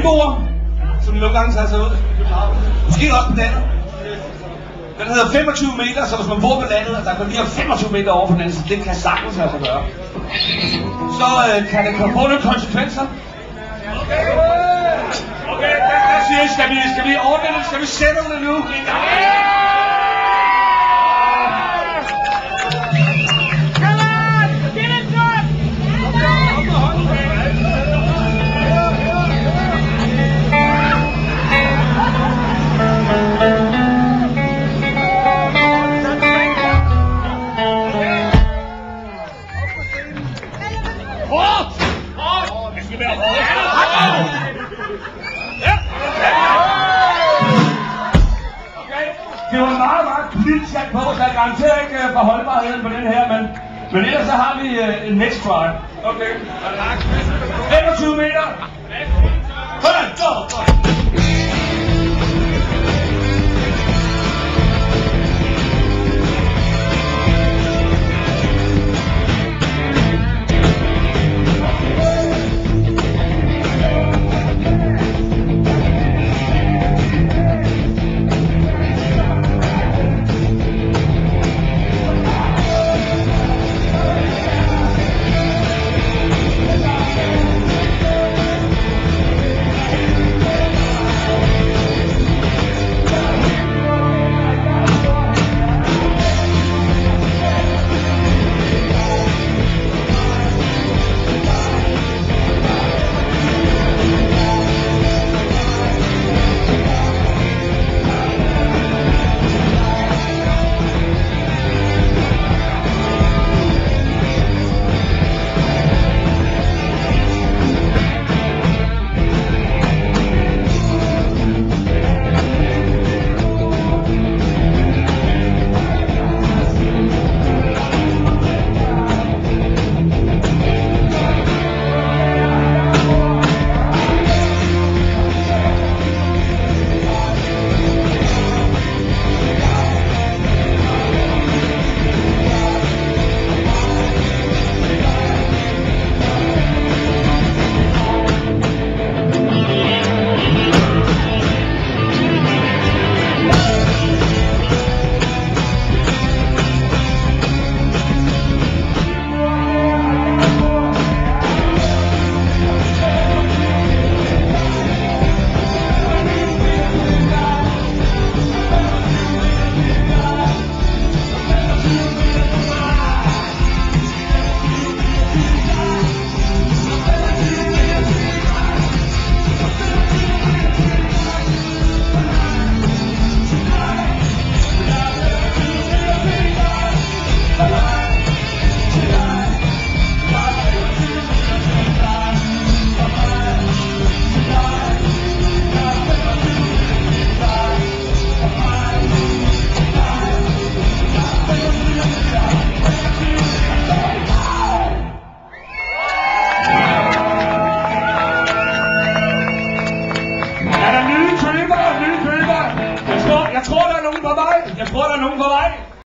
limboer, som nogle gange tager sig ud. Måske også på landet. Den hedder 25 meter, så hvis man bor på landet, og der kan lige 25 meter over på den anden, så det kan sagtens lade sig gøre. Så kan det få nogle konsekvenser. Okay, hvad siger I? Skal vi ordne det? Skal vi sætte det nu? Det var meget politisk sat på, så jeg garanterer ikke for holdbarheden på den her, men ellers så har vi en next try. Okay. 25 meter. Hold da,